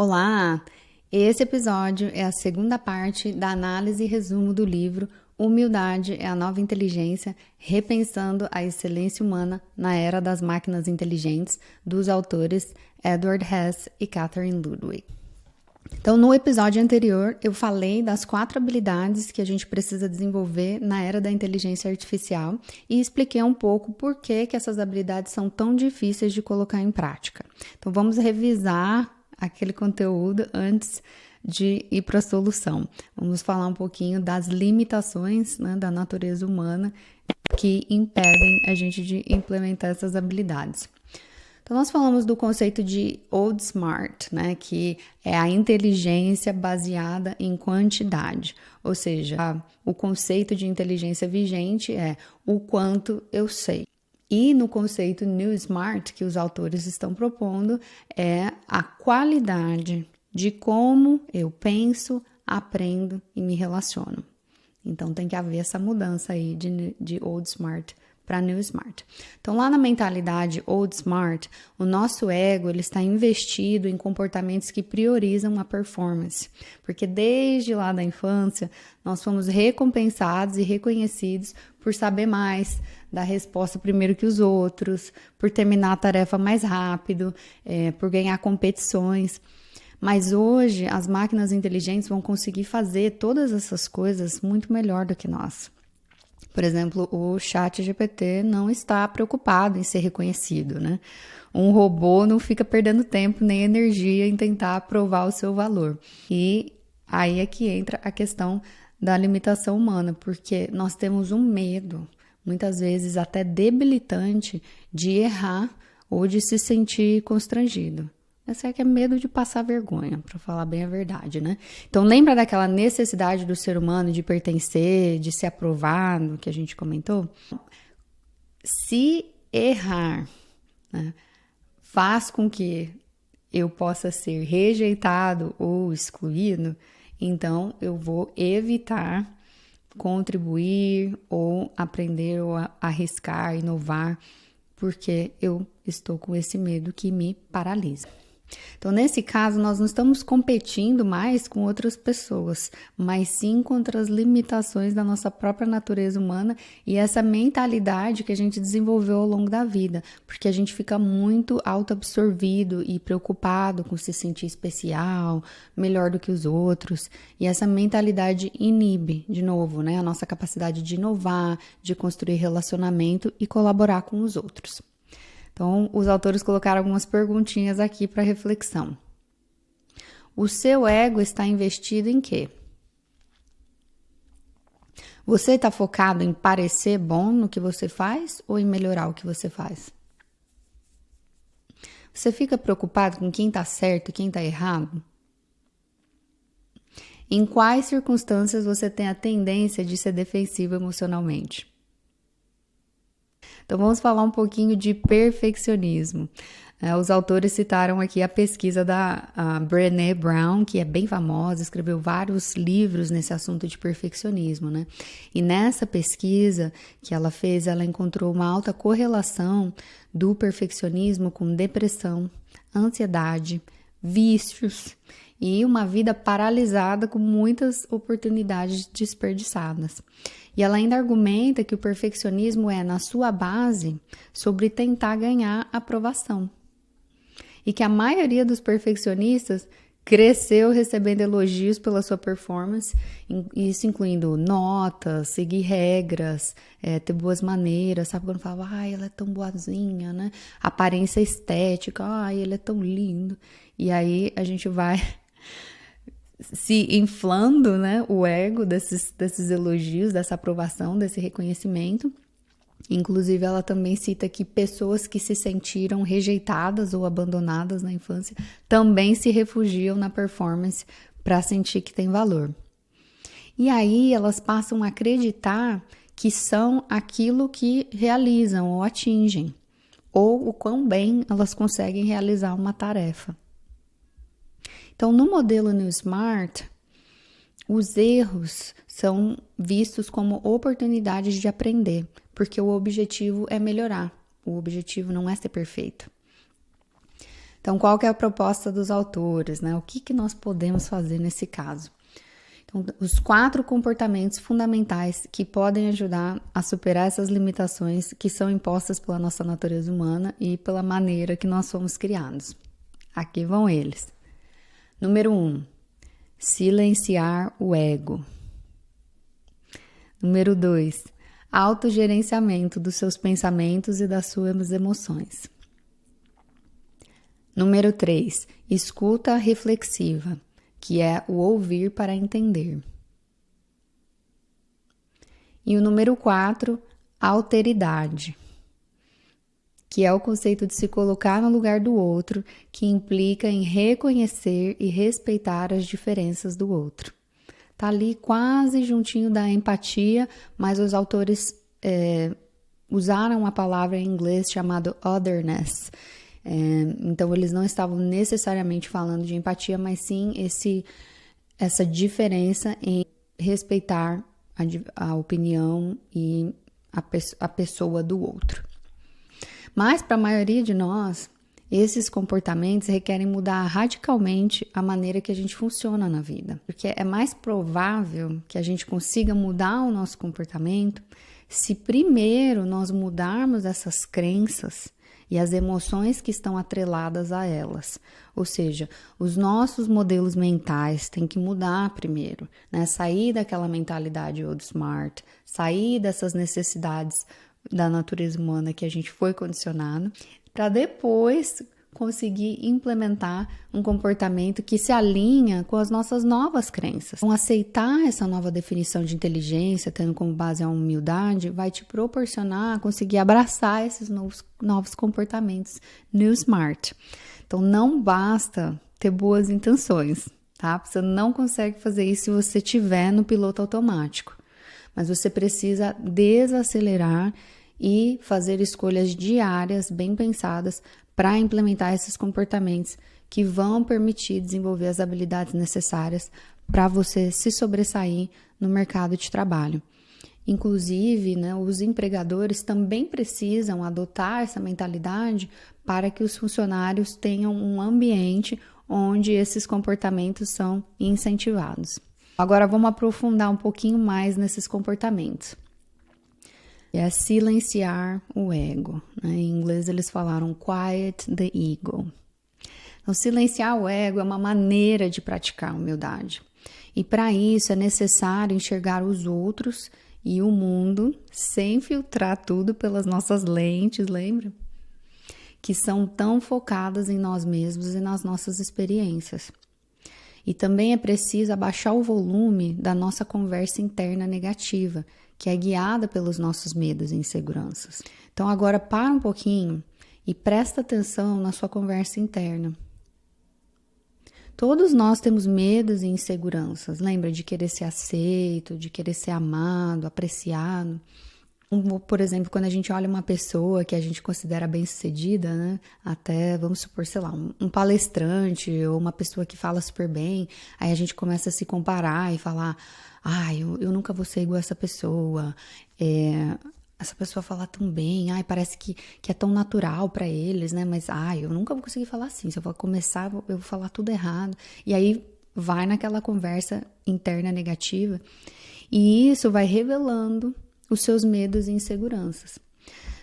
Olá! Esse episódio é a segunda parte da análise e resumo do livro Humildade é a Nova Inteligência, Repensando a Excelência Humana na Era das Máquinas Inteligentes, dos autores Edward Hess e Catherine Ludwig. Então, no episódio anterior, eu falei das 4 habilidades que a gente precisa desenvolver na era da inteligência artificial e expliquei um pouco por que essas habilidades são tão difíceis de colocar em prática. Então, vamos revisar aquele conteúdo antes de ir para a solução. Vamos falar um pouquinho das limitações, da natureza humana que impedem a gente de implementar essas habilidades. Então, nós falamos do conceito de Old Smart, que é a inteligência baseada em quantidade. Ou seja, o conceito de inteligência vigente é o quanto eu sei. E no conceito New Smart, que os autores estão propondo, é a qualidade de como eu penso, aprendo e me relaciono. Então, tem que haver essa mudança aí de Old Smart para New Smart. Então, lá na mentalidade Old Smart, o nosso ego ele está investido em comportamentos que priorizam a performance, porque desde lá da infância, nós fomos recompensados e reconhecidos por saber mais, dar resposta primeiro que os outros, por terminar a tarefa mais rápido, por ganhar competições. Mas hoje, as máquinas inteligentes vão conseguir fazer todas essas coisas muito melhor do que nós. Por exemplo, o ChatGPT não está preocupado em ser reconhecido, Um robô não fica perdendo tempo nem energia em tentar provar o seu valor. E aí é que entra a questão da limitação humana, porque nós temos um medo, muitas vezes até debilitante, de errar ou de se sentir constrangido. Essa é que é medo de passar vergonha, para falar bem a verdade, Então, lembra daquela necessidade do ser humano de pertencer, de ser aprovado, que a gente comentou? Se errar, faz com que eu possa ser rejeitado ou excluído, então eu vou evitar contribuir ou aprender ou arriscar, inovar, porque eu estou com esse medo que me paralisa. Então, nesse caso, nós não estamos competindo mais com outras pessoas, mas sim contra as limitações da nossa própria natureza humana e essa mentalidade que a gente desenvolveu ao longo da vida, porque a gente fica muito autoabsorvido e preocupado com se sentir especial, melhor do que os outros, e essa mentalidade inibe, de novo, a nossa capacidade de inovar, de construir relacionamento e colaborar com os outros. Então, os autores colocaram algumas perguntinhas aqui para reflexão. O seu ego está investido em quê? Você está focado em parecer bom no que você faz ou em melhorar o que você faz? Você fica preocupado com quem está certo e quem está errado? Em quais circunstâncias você tem a tendência de ser defensivo emocionalmente? Então, vamos falar um pouquinho de perfeccionismo. Os autores citaram aqui a pesquisa da Brené Brown, que é bem famosa, escreveu vários livros nesse assunto de perfeccionismo, E nessa pesquisa que ela fez, ela encontrou uma alta correlação do perfeccionismo com depressão, ansiedade, vícios e uma vida paralisada com muitas oportunidades desperdiçadas. E ela ainda argumenta que o perfeccionismo é, na sua base, sobre tentar ganhar aprovação. E que a maioria dos perfeccionistas cresceu recebendo elogios pela sua performance, isso incluindo notas, seguir regras, ter boas maneiras, sabe? Quando fala, ela é tão boazinha, Aparência estética, ele é tão lindo. E aí a gente vai se inflando, o ego desses elogios, dessa aprovação, desse reconhecimento. Inclusive, ela também cita que pessoas que se sentiram rejeitadas ou abandonadas na infância também se refugiam na performance para sentir que tem valor. E aí, elas passam a acreditar que são aquilo que realizam ou atingem, ou o quão bem elas conseguem realizar uma tarefa. Então, no modelo New Smart, os erros são vistos como oportunidades de aprender, porque o objetivo é melhorar, o objetivo não é ser perfeito. Então, qual que é a proposta dos autores, né? O que nós podemos fazer nesse caso? Então, os 4 comportamentos fundamentais que podem ajudar a superar essas limitações que são impostas pela nossa natureza humana e pela maneira que nós fomos criados. Aqui vão eles. Número 1, silenciar o ego. Número 2, autogerenciamento dos seus pensamentos e das suas emoções. Número 3, escuta reflexiva, que é o ouvir para entender. E o número 4, alteridade, que é o conceito de se colocar no lugar do outro, que implica em reconhecer e respeitar as diferenças do outro. Tá ali quase juntinho da empatia, mas os autores usaram a palavra em inglês chamada otherness. Então, eles não estavam necessariamente falando de empatia, mas sim essa diferença em respeitar a opinião e a pessoa do outro. Mas, para a maioria de nós, esses comportamentos requerem mudar radicalmente a maneira que a gente funciona na vida. Porque é mais provável que a gente consiga mudar o nosso comportamento se primeiro nós mudarmos essas crenças e as emoções que estão atreladas a elas. Ou seja, os nossos modelos mentais têm que mudar primeiro, né? Sair daquela mentalidade old smart, sair dessas necessidades da natureza humana que a gente foi condicionado, para depois conseguir implementar um comportamento que se alinha com as nossas novas crenças. Então, aceitar essa nova definição de inteligência, tendo como base a humildade, vai te proporcionar conseguir abraçar esses novos comportamentos New Smart. Então, não basta ter boas intenções, tá? Você não consegue fazer isso se você estiver no piloto automático. Mas você precisa desacelerar e fazer escolhas diárias bem pensadas para implementar esses comportamentos que vão permitir desenvolver as habilidades necessárias para você se sobressair no mercado de trabalho. Inclusive, né, os empregadores também precisam adotar essa mentalidade para que os funcionários tenham um ambiente onde esses comportamentos são incentivados. Agora vamos aprofundar um pouquinho mais nesses comportamentos. É silenciar o ego, né? Em inglês eles falaram quiet the ego. Então, silenciar o ego é uma maneira de praticar a humildade. E para isso é necessário enxergar os outros e o mundo sem filtrar tudo pelas nossas lentes, lembra? Que são tão focadas em nós mesmos e nas nossas experiências. E também é preciso abaixar o volume da nossa conversa interna negativa, que é guiada pelos nossos medos e inseguranças. Então agora para um pouquinho e presta atenção na sua conversa interna. Todos nós temos medos e inseguranças, lembra de querer ser aceito, de querer ser amado, apreciado. Por exemplo, quando a gente olha uma pessoa que a gente considera bem-sucedida, né? Até, vamos supor, sei lá, um palestrante ou uma pessoa que fala super bem, aí a gente começa a se comparar e falar, eu nunca vou ser igual a essa pessoa, essa pessoa fala tão bem, parece que é tão natural para eles, né? Mas, eu nunca vou conseguir falar assim, se eu vou começar, eu vou falar tudo errado. E aí vai naquela conversa interna negativa e isso vai revelando os seus medos e inseguranças.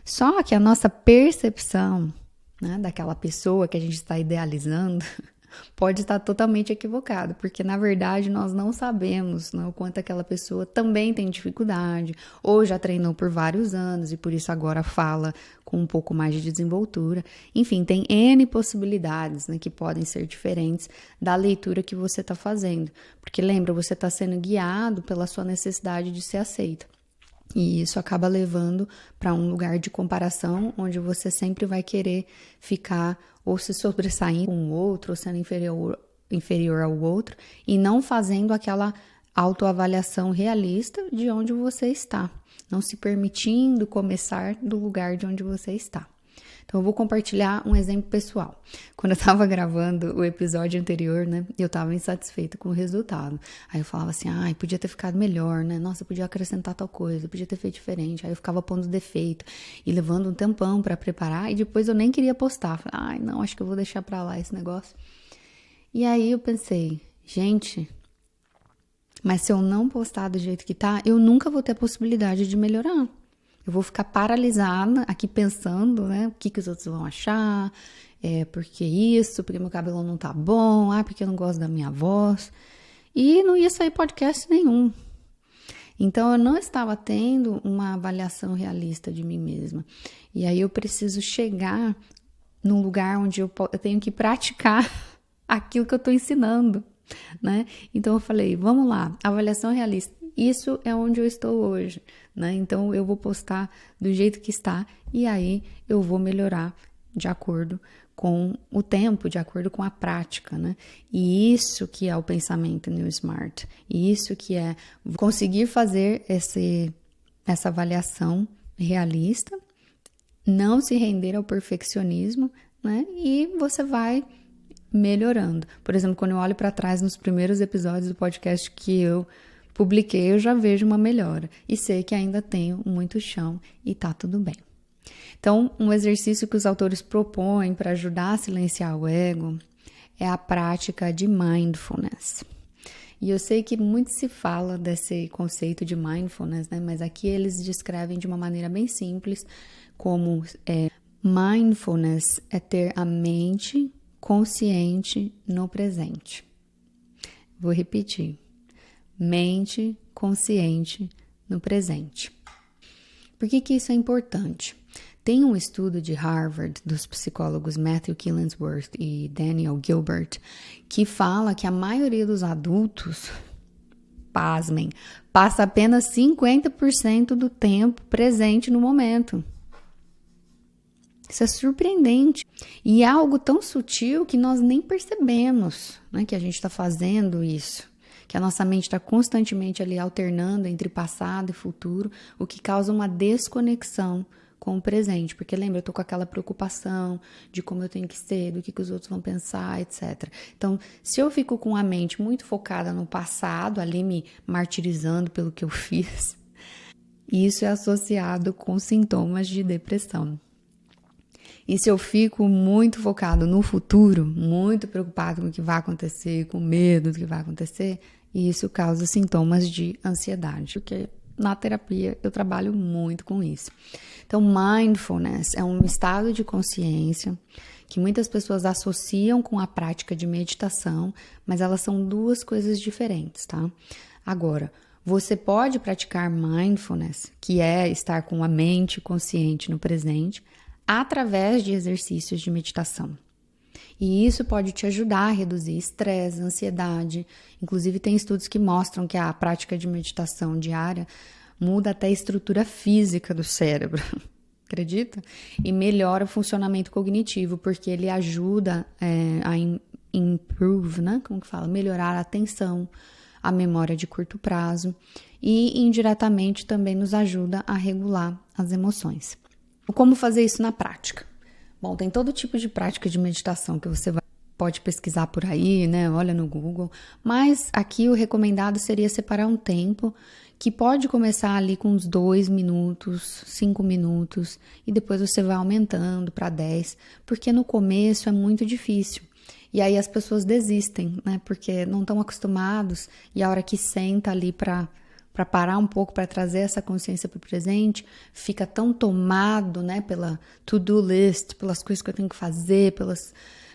Só que a nossa percepção, né, daquela pessoa que a gente está idealizando pode estar totalmente equivocada, porque na verdade nós não sabemos, né, o quanto aquela pessoa também tem dificuldade ou já treinou por vários anos e por isso agora fala com um pouco mais de desenvoltura. Enfim, tem N possibilidades, né, que podem ser diferentes da leitura que você está fazendo, porque lembra, você está sendo guiado pela sua necessidade de ser aceito. E isso acaba levando para um lugar de comparação, onde você sempre vai querer ficar ou se sobressaindo com o outro, ou sendo inferior ao outro, e não fazendo aquela autoavaliação realista de onde você está, não se permitindo começar do lugar de onde você está. Então eu vou compartilhar um exemplo pessoal. Quando eu estava gravando o episódio anterior, né, eu estava insatisfeita com o resultado. Aí eu falava assim, ai, podia ter ficado melhor, né? Nossa, podia acrescentar tal coisa, podia ter feito diferente. Aí eu ficava pondo defeito e levando um tempão para preparar e depois eu nem queria postar. Falei, ai, não, acho que eu vou deixar para lá esse negócio. E aí eu pensei, gente, mas se eu não postar do jeito que tá, eu nunca vou ter a possibilidade de melhorar. Eu vou ficar paralisada aqui pensando, né? O que os outros vão achar, porque isso, porque meu cabelo não tá bom, porque eu não gosto da minha voz. E não ia sair podcast nenhum. Então, eu não estava tendo uma avaliação realista de mim mesma. E aí eu preciso chegar num lugar onde eu tenho que praticar aquilo que eu estou ensinando, né? Então, eu falei, vamos lá, avaliação realista. Isso é onde eu estou hoje, né? Então, eu vou postar do jeito que está e aí eu vou melhorar de acordo com o tempo, de acordo com a prática, né? E isso que é o pensamento New Smart. E isso que é conseguir fazer essa avaliação realista, não se render ao perfeccionismo, né? E você vai melhorando. Por exemplo, quando eu olho para trás nos primeiros episódios do podcast que eu publiquei, eu já vejo uma melhora e sei que ainda tenho muito chão e tá tudo bem. Então, um exercício que os autores propõem para ajudar a silenciar o ego é a prática de mindfulness. E eu sei que muito se fala desse conceito de mindfulness, né? Mas aqui eles descrevem de uma maneira bem simples como mindfulness é ter a mente consciente no presente. Vou repetir. Mente consciente no presente. Por que isso é importante? Tem um estudo de Harvard dos psicólogos Matthew Killingsworth e Daniel Gilbert que fala que a maioria dos adultos, pasmem, passa apenas 50% do tempo presente no momento. Isso é surpreendente. E é algo tão sutil que nós nem percebemos, né, que a gente está fazendo isso. Que a nossa mente está constantemente ali alternando entre passado e futuro, o que causa uma desconexão com o presente. Porque lembra, eu tô com aquela preocupação de como eu tenho que ser, do que os outros vão pensar, etc. Então, se eu fico com a mente muito focada no passado, ali me martirizando pelo que eu fiz, isso é associado com sintomas de depressão. E se eu fico muito focado no futuro, muito preocupado com o que vai acontecer, com medo do que vai acontecer, isso causa sintomas de ansiedade, porque na terapia eu trabalho muito com isso. Então, mindfulness é um estado de consciência que muitas pessoas associam com a prática de meditação, mas elas são duas coisas diferentes, tá? Agora, você pode praticar mindfulness, que é estar com a mente consciente no presente, através de exercícios de meditação. E isso pode te ajudar a reduzir estresse, ansiedade. Inclusive, tem estudos que mostram que a prática de meditação diária muda até a estrutura física do cérebro. Acredita? E melhora o funcionamento cognitivo, porque ele ajuda a improve, né? Como que fala? Melhorar a atenção, a memória de curto prazo e indiretamente também nos ajuda a regular as emoções. Como fazer isso na prática? Bom, tem todo tipo de prática de meditação que você pode pesquisar por aí, né? Olha no Google. Mas aqui o recomendado seria separar um tempo que pode começar ali com uns 2 minutos, 5 minutos e depois você vai aumentando para 10, porque no começo é muito difícil. E aí as pessoas desistem, né? Porque não estão acostumados e a hora que senta ali para parar um pouco, para trazer essa consciência para o presente, fica tão tomado, né, pela to-do list, pelas coisas que eu tenho que fazer, pelas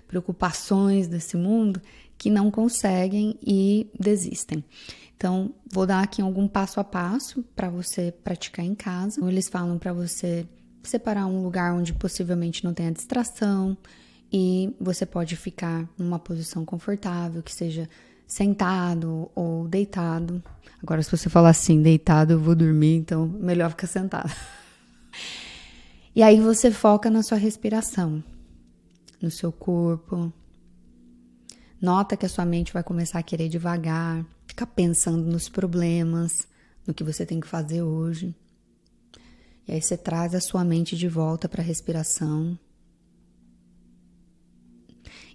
preocupações desse mundo, que não conseguem e desistem. Então, vou dar aqui algum passo a passo para você praticar em casa. Eles falam para você separar um lugar onde possivelmente não tenha distração e você pode ficar numa posição confortável, que seja sentado ou deitado. Agora, se você falar assim, deitado, eu vou dormir, então melhor ficar sentado. E aí você foca na sua respiração, no seu corpo. Nota que a sua mente vai começar a querer devagar, ficar pensando nos problemas, no que você tem que fazer hoje. E aí você traz a sua mente de volta para a respiração.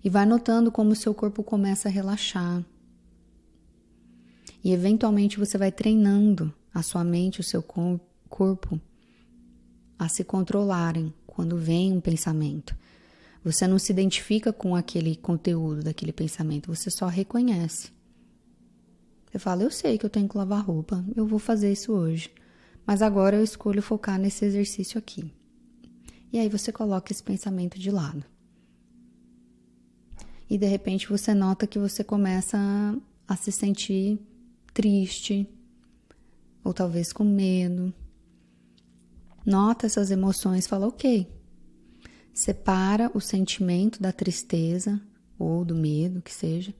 E vai notando como o seu corpo começa a relaxar. E eventualmente você vai treinando a sua mente e o seu corpo a se controlarem quando vem um pensamento. Você não se identifica com aquele conteúdo daquele pensamento, você só reconhece. Você fala, eu sei que eu tenho que lavar roupa, eu vou fazer isso hoje, mas agora eu escolho focar nesse exercício aqui. E aí você coloca esse pensamento de lado. E de repente você nota que você começa a se sentir triste, ou talvez com medo. Nota essas emoções, fala, ok. Separa o sentimento da tristeza ou do medo, que seja,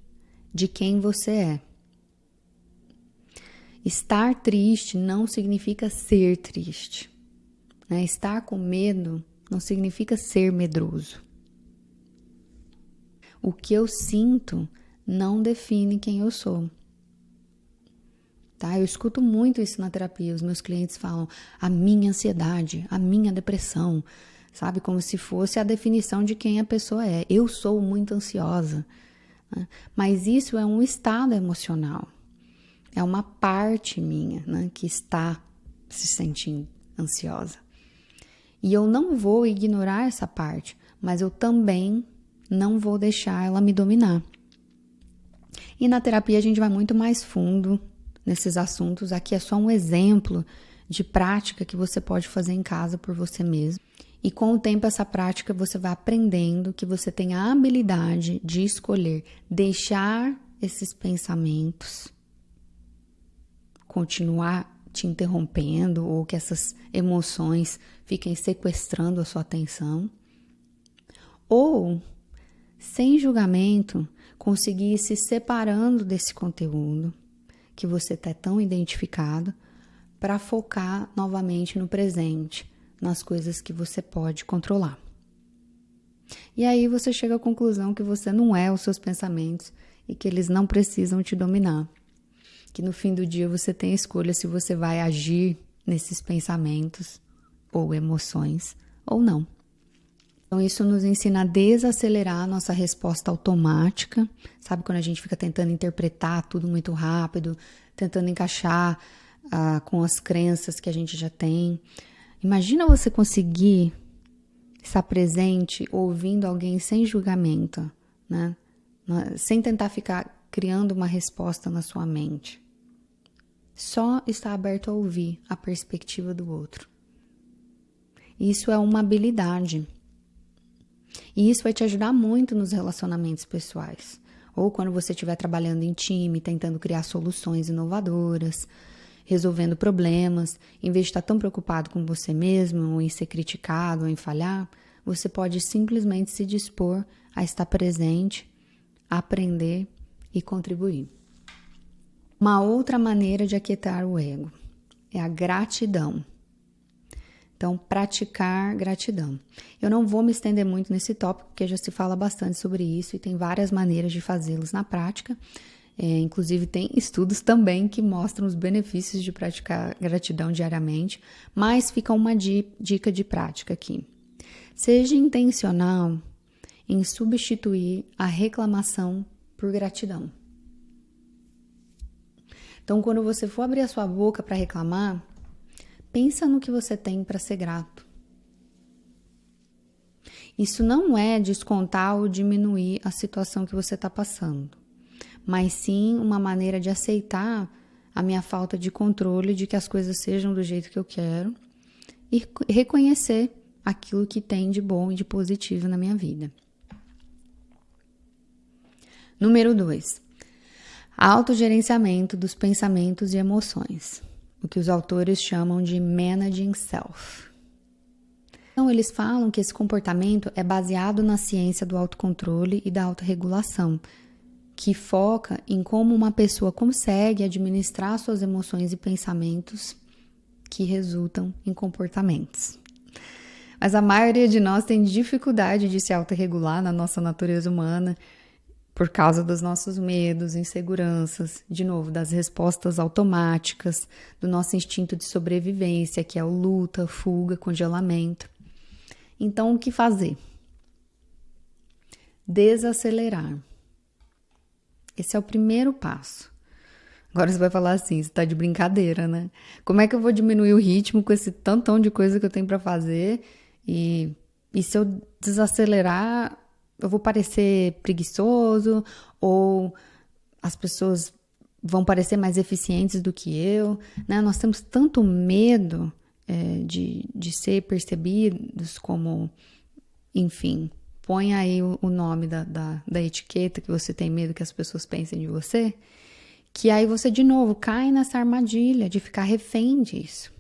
de quem você é. Estar triste não significa ser triste. Né? Estar com medo não significa ser medroso. O que eu sinto não define quem eu sou. Tá? Eu escuto muito isso na terapia. Os meus clientes falam a minha ansiedade, a minha depressão, sabe? Como se fosse a definição de quem a pessoa é. Eu sou muito ansiosa. Né? Mas isso é um estado emocional. É uma parte minha, né, que está se sentindo ansiosa. E eu não vou ignorar essa parte, mas eu também não vou deixar ela me dominar. E na terapia a gente vai muito mais fundo nesses assuntos. Aqui é só um exemplo de prática que você pode fazer em casa por você mesmo. E com o tempo essa prática você vai aprendendo que você tem a habilidade de escolher deixar esses pensamentos continuar te interrompendo ou que essas emoções fiquem sequestrando a sua atenção. Ou, sem julgamento, conseguir ir se separando desse conteúdo que você está tão identificado para focar novamente no presente, nas coisas que você pode controlar. E aí você chega à conclusão que você não é os seus pensamentos e que eles não precisam te dominar. Que no fim do dia você tem a escolha se você vai agir nesses pensamentos ou emoções ou não. Então isso nos ensina a desacelerar a nossa resposta automática, sabe, quando a gente fica tentando interpretar tudo muito rápido, tentando encaixar com as crenças que a gente já tem. Imagina você conseguir estar presente ouvindo alguém sem julgamento, né? Sem tentar ficar criando uma resposta na sua mente. Só estar aberto a ouvir a perspectiva do outro. Isso é uma habilidade. E isso vai te ajudar muito nos relacionamentos pessoais. Ou quando você estiver trabalhando em time, tentando criar soluções inovadoras, resolvendo problemas, em vez de estar tão preocupado com você mesmo, ou em ser criticado, ou em falhar, você pode simplesmente se dispor a estar presente, a aprender e contribuir. Uma outra maneira de aquietar o ego é a gratidão. Então, praticar gratidão. Eu não vou me estender muito nesse tópico, porque já se fala bastante sobre isso e tem várias maneiras de fazê-los na prática. Inclusive, tem estudos também que mostram os benefícios de praticar gratidão diariamente, mas fica uma dica de prática aqui. Seja intencional em substituir a reclamação por gratidão. Então, quando você for abrir a sua boca para reclamar, pensa no que você tem para ser grato. Isso não é descontar ou diminuir a situação que você está passando, mas sim uma maneira de aceitar a minha falta de controle de que as coisas sejam do jeito que eu quero e reconhecer aquilo que tem de bom e de positivo na minha vida. Número 2. Autogerenciamento dos pensamentos e emoções, o que os autores chamam de managing self. Então, eles falam que esse comportamento é baseado na ciência do autocontrole e da autorregulação, que foca em como uma pessoa consegue administrar suas emoções e pensamentos que resultam em comportamentos. Mas a maioria de nós tem dificuldade de se autorregular na nossa natureza humana, por causa dos nossos medos, inseguranças, de novo, das respostas automáticas, do nosso instinto de sobrevivência, que é o luta, fuga, congelamento. Então, o que fazer? Desacelerar. Esse é o primeiro passo. Agora você vai falar assim, você tá de brincadeira, né? Como é que eu vou diminuir o ritmo com esse tantão de coisa que eu tenho para fazer? E se eu desacelerar, eu vou parecer preguiçoso? Ou as pessoas vão parecer mais eficientes do que eu? Né? Nós temos tanto medo de ser percebidos como, enfim, põe aí o nome da etiqueta que você tem medo que as pessoas pensem de você, que aí você, de novo, cai nessa armadilha de ficar refém disso.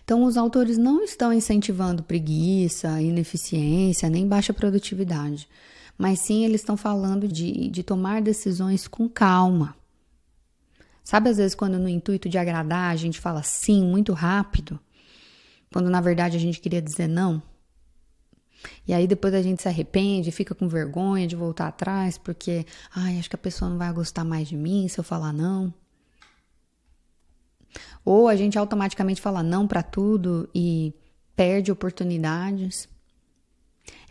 Então, os autores não estão incentivando preguiça, ineficiência, nem baixa produtividade, mas sim eles estão falando de tomar decisões com calma. Sabe, às vezes, quando no intuito de agradar a gente fala sim muito rápido, quando na verdade a gente queria dizer não? E aí depois a gente se arrepende, fica com vergonha de voltar atrás, porque, acho que a pessoa não vai gostar mais de mim se eu falar não. Ou a gente automaticamente fala não para tudo e perde oportunidades.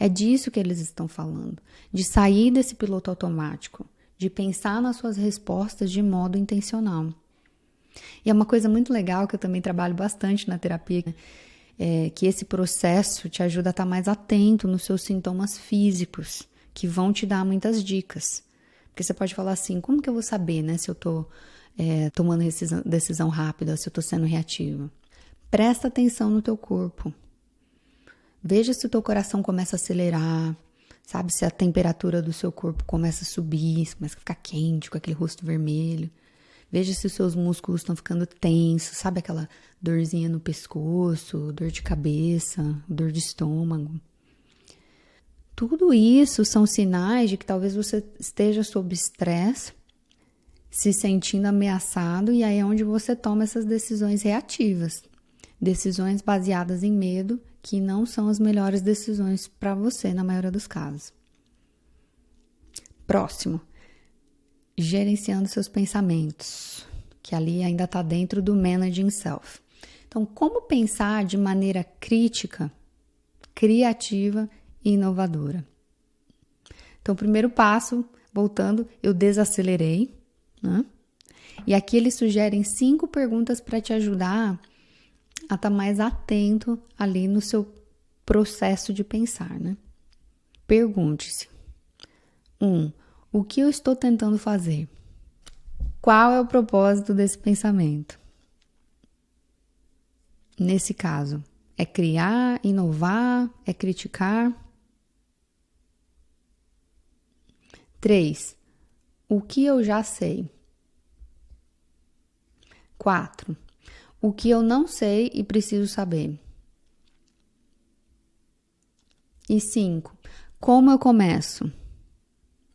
É disso que eles estão falando, de sair desse piloto automático, de pensar nas suas respostas de modo intencional. E é uma coisa muito legal que eu também trabalho bastante na terapia, que esse processo te ajuda a estar mais atento nos seus sintomas físicos, que vão te dar muitas dicas. Porque você pode falar assim, como que eu vou saber, né, se eu estou tomando decisão rápida, se eu estou sendo reativa? Presta atenção no teu corpo. Veja se o teu coração começa a acelerar, sabe, se a temperatura do seu corpo começa a subir, começa a ficar quente, com aquele rosto vermelho. Veja se os seus músculos estão ficando tensos, sabe aquela dorzinha no pescoço, dor de cabeça, dor de estômago. Tudo isso são sinais de que talvez você esteja sob estresse, se sentindo ameaçado, e aí é onde você toma essas decisões reativas. Decisões baseadas em medo, que não são as melhores decisões para você na maioria dos casos. Próximo. Gerenciando seus pensamentos, que ali ainda está dentro do Managing Self. Então, como pensar de maneira crítica, criativa e inovadora? Então, o primeiro passo, voltando, eu desacelerei, né? E aqui eles sugerem 5 perguntas para te ajudar a estar mais atento ali no seu processo de pensar, né? Pergunte-se. 1. O que eu estou tentando fazer? Qual é o propósito desse pensamento? Nesse caso, é criar, inovar, é criticar? 3. O que eu já sei? 4. O que eu não sei e preciso saber? E 5. Como eu começo?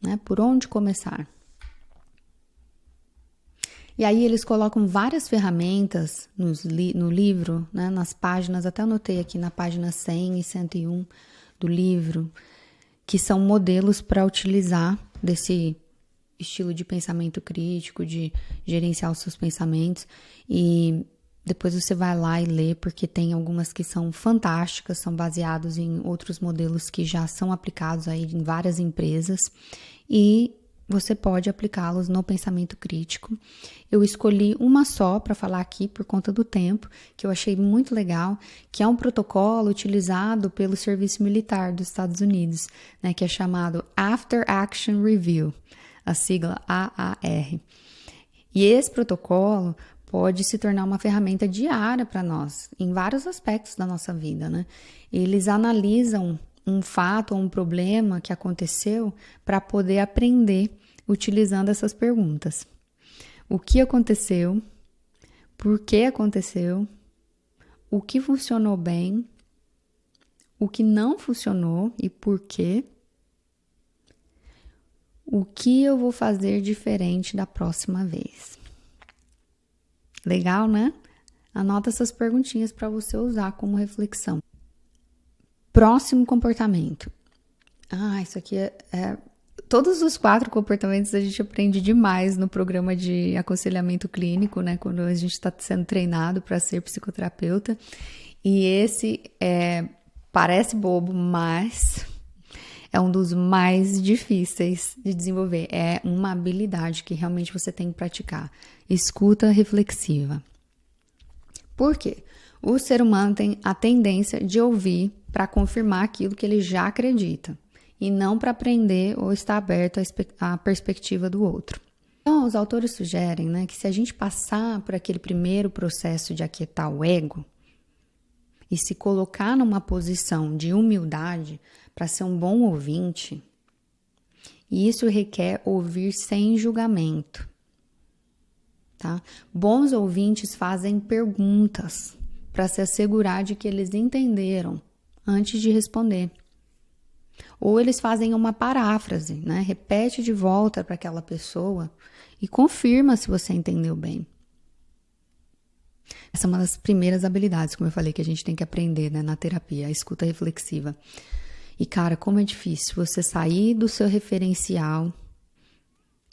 Né? Por onde começar? E aí eles colocam várias ferramentas no livro, né? Nas páginas, até anotei aqui na página 100 e 101 do livro, que são modelos para utilizar desse estilo de pensamento crítico, de gerenciar os seus pensamentos. E depois você vai lá e lê, porque tem algumas que são fantásticas, são baseados em outros modelos que já são aplicados aí em várias empresas, e você pode aplicá-los no pensamento crítico. Eu escolhi uma só para falar aqui por conta do tempo, que eu achei muito legal, que é um protocolo utilizado pelo Serviço Militar dos Estados Unidos, né, que é chamado After Action Review, a sigla AAR. E esse protocolo pode se tornar uma ferramenta diária para nós, em vários aspectos da nossa vida, né? Eles analisam um fato ou um problema que aconteceu para poder aprender utilizando essas perguntas. O que aconteceu? Por que aconteceu? O que funcionou bem? O que não funcionou e por quê? O que eu vou fazer diferente da próxima vez? Legal, né? Anota essas perguntinhas para você usar como reflexão. Próximo comportamento. Isso aqui todos os 4 comportamentos a gente aprende demais no programa de aconselhamento clínico, né? Quando a gente está sendo treinado para ser psicoterapeuta. E esse parece bobo, mas é um dos mais difíceis de desenvolver. É uma habilidade que realmente você tem que praticar. Escuta reflexiva. Por quê? O ser humano tem a tendência de ouvir para confirmar aquilo que ele já acredita e não para aprender ou estar aberto à perspectiva do outro. Então, os autores sugerem, né, que se a gente passar por aquele primeiro processo de aquietar o ego e se colocar numa posição de humildade para ser um bom ouvinte, isso requer ouvir sem julgamento. Tá? Bons ouvintes fazem perguntas para se assegurar de que eles entenderam antes de responder. Ou eles fazem uma paráfrase, né? Repete de volta para aquela pessoa e confirma se você entendeu bem. Essa é uma das primeiras habilidades, como eu falei, que a gente tem que aprender, né, na terapia, a escuta reflexiva. E, cara, como é difícil você sair do seu referencial,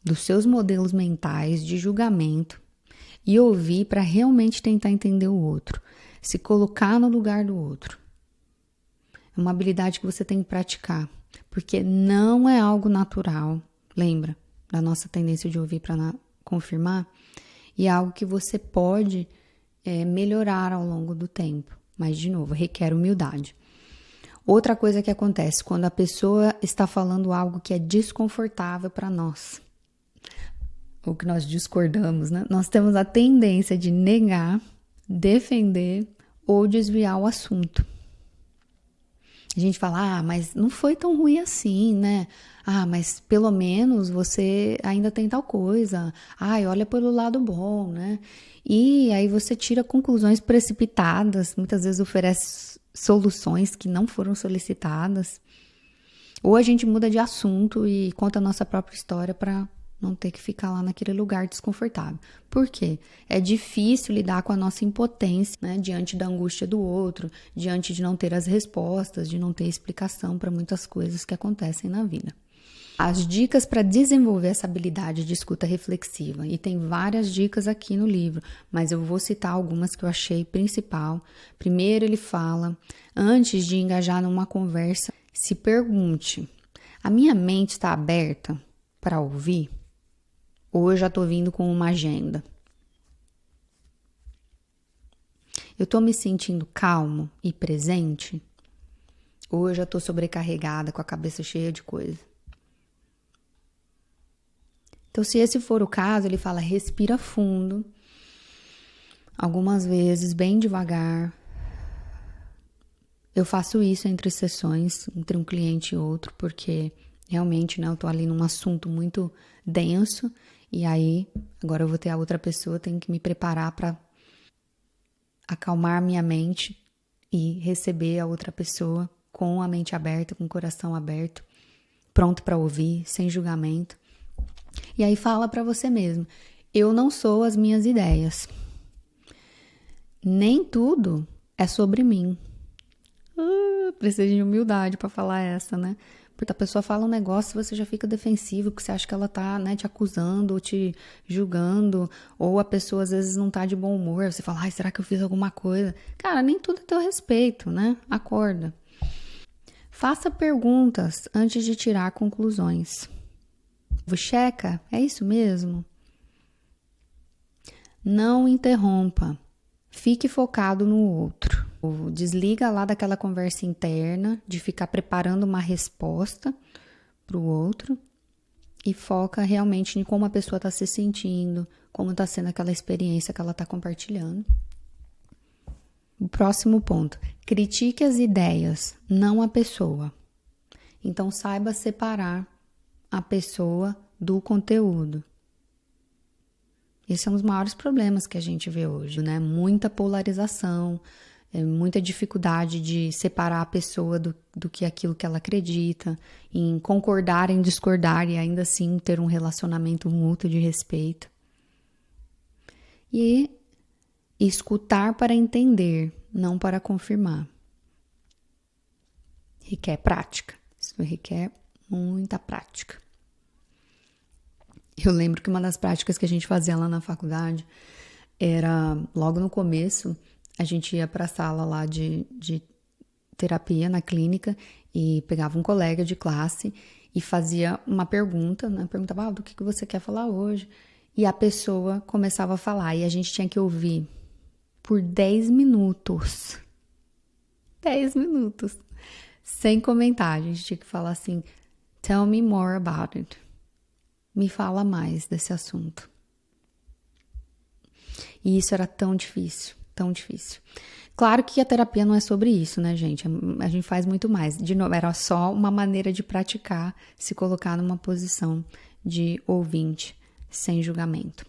dos seus modelos mentais de julgamento e ouvir para realmente tentar entender o outro, se colocar no lugar do outro. É uma habilidade que você tem que praticar, porque não é algo natural, lembra, da nossa tendência de ouvir para confirmar, e é algo que você pode melhorar ao longo do tempo, mas, de novo, requer humildade. Outra coisa que acontece quando a pessoa está falando algo que é desconfortável para nós, ou que nós discordamos, né? Nós temos a tendência de negar, defender ou desviar o assunto. A gente fala, mas não foi tão ruim assim, né? Mas pelo menos você ainda tem tal coisa. Olha pelo lado bom, né? E aí você tira conclusões precipitadas, muitas vezes oferece soluções que não foram solicitadas. Ou a gente muda de assunto e conta a nossa própria história para não ter que ficar lá naquele lugar desconfortável. Por quê? É difícil lidar com a nossa impotência, né, diante da angústia do outro, diante de não ter as respostas, de não ter explicação para muitas coisas que acontecem na vida. As dicas para desenvolver essa habilidade de escuta reflexiva, e tem várias dicas aqui no livro, mas eu vou citar algumas que eu achei principal. Primeiro, ele fala, antes de engajar numa conversa, se pergunte, a minha mente está aberta para ouvir? Ou eu já estou vindo com uma agenda? Eu estou me sentindo calmo e presente? Ou eu já estou sobrecarregada, com a cabeça cheia de coisa? Então, se esse for o caso, ele fala, respira fundo, algumas vezes, bem devagar. Eu faço isso entre sessões, entre um cliente e outro, porque realmente, né, eu estou ali num assunto muito denso, e aí, agora eu vou ter a outra pessoa, tenho que me preparar para acalmar minha mente e receber a outra pessoa com a mente aberta, com o coração aberto, pronto para ouvir, sem julgamento. E aí fala para você mesmo, eu não sou as minhas ideias. Nem tudo é sobre mim. Precisa de humildade para falar essa, né? Porque a pessoa fala um negócio e você já fica defensivo, porque você acha que ela tá, né, te acusando ou te julgando, ou a pessoa às vezes não tá de bom humor, você fala, será que eu fiz alguma coisa? Cara, nem tudo é teu respeito, né? Acorda. Faça perguntas antes de tirar conclusões. Checa, é isso mesmo? Não interrompa. Fique focado no outro. Desliga lá daquela conversa interna, de ficar preparando uma resposta para o outro e foca realmente em como a pessoa está se sentindo, como está sendo aquela experiência que ela está compartilhando. O próximo ponto, critique as ideias, não a pessoa. Então, saiba separar a pessoa do conteúdo. Esse é um dos maiores problemas que a gente vê hoje, né? Muita polarização, muita dificuldade de separar a pessoa do que aquilo que ela acredita, em concordar, em discordar e ainda assim ter um relacionamento mútuo de respeito. E escutar para entender, não para confirmar. Requer prática. Isso requer muita prática. Eu lembro que uma das práticas que a gente fazia lá na faculdade era, logo no começo, a gente ia para a sala lá de terapia na clínica e pegava um colega de classe e fazia uma pergunta, né? Perguntava, do que você quer falar hoje? E a pessoa começava a falar e a gente tinha que ouvir por 10 minutos. 10 minutos. Sem comentar, a gente tinha que falar assim, tell me more about it. Me fala mais desse assunto. E isso era tão difícil, tão difícil. Claro que a terapia não é sobre isso, né, gente? A gente faz muito mais. De novo, era só uma maneira de praticar, se colocar numa posição de ouvinte, sem julgamento.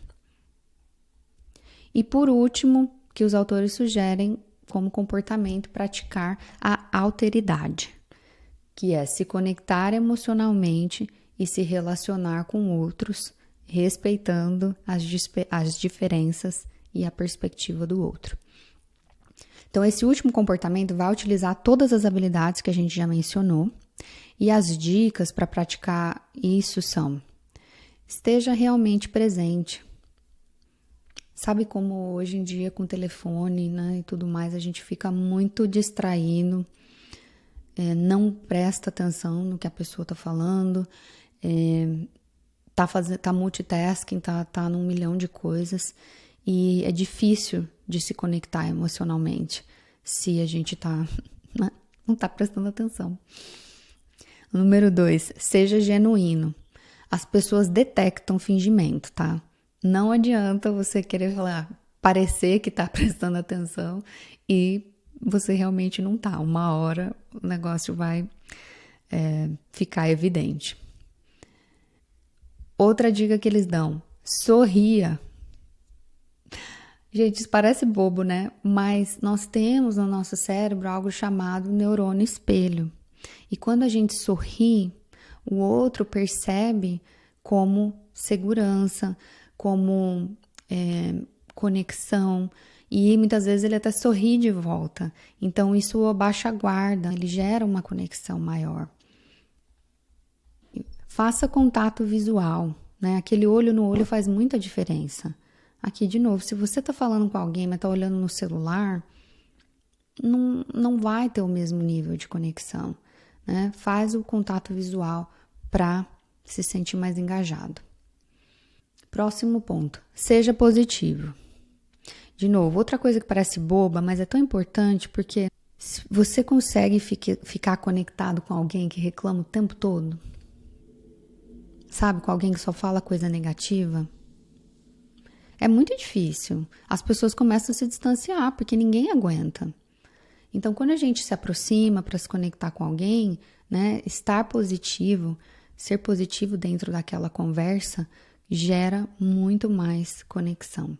E por último, que os autores sugerem como comportamento praticar a alteridade, que é se conectar emocionalmente e se relacionar com outros, respeitando as diferenças e a perspectiva do outro. Então, esse último comportamento vai utilizar todas as habilidades que a gente já mencionou, e as dicas para praticar isso são: esteja realmente presente. Sabe como hoje em dia com o telefone, né, e tudo mais, a gente fica muito distraído, não presta atenção no que a pessoa está falando, tá multitasking, tá num milhão de coisas, e é difícil de se conectar emocionalmente se a gente não tá prestando atenção. Número 2, seja genuíno. As pessoas detectam fingimento, tá? Não adianta você querer parecer que tá prestando atenção e você realmente não tá. Uma hora o negócio vai ficar evidente. Outra dica que eles dão, sorria. Gente, isso parece bobo, né? Mas nós temos no nosso cérebro algo chamado neurônio espelho. E quando a gente sorri, o outro percebe como segurança, como conexão, e muitas vezes ele até sorri de volta. Então isso abaixa a guarda, ele gera uma conexão maior. Faça contato visual, né? Aquele olho no olho faz muita diferença. Aqui, de novo, se você está falando com alguém, mas está olhando no celular, não vai ter o mesmo nível de conexão, né? Faz o contato visual para se sentir mais engajado. Próximo ponto, seja positivo. De novo, outra coisa que parece boba, mas é tão importante porque se você consegue ficar conectado com alguém que reclama o tempo todo, sabe, com alguém que só fala coisa negativa, é muito difícil. As pessoas começam a se distanciar, porque ninguém aguenta. Então, quando a gente se aproxima para se conectar com alguém, né, estar positivo, ser positivo dentro daquela conversa, gera muito mais conexão.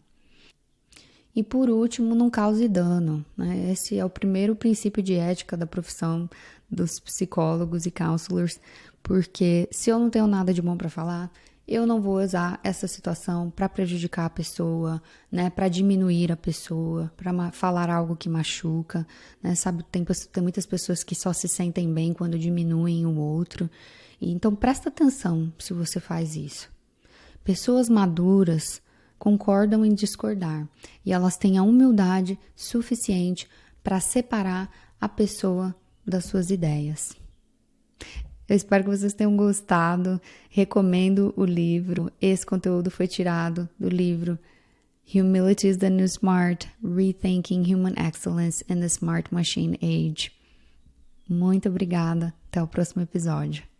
E por último, não cause dano, né? Esse é o primeiro princípio de ética da profissão dos psicólogos e counselors, porque se eu não tenho nada de bom para falar, eu não vou usar essa situação para prejudicar a pessoa, né? Para diminuir a pessoa, para falar algo que machuca, né? Sabe, tem muitas pessoas que só se sentem bem quando diminuem o outro. E então presta atenção se você faz isso. Pessoas maduras concordam em discordar e elas têm a humildade suficiente para separar a pessoa das suas ideias. Eu espero que vocês tenham gostado. Recomendo o livro. Esse conteúdo foi tirado do livro Humility is the New Smart, Rethinking Human Excellence in the Smart Machine Age. Muito obrigada. Até o próximo episódio.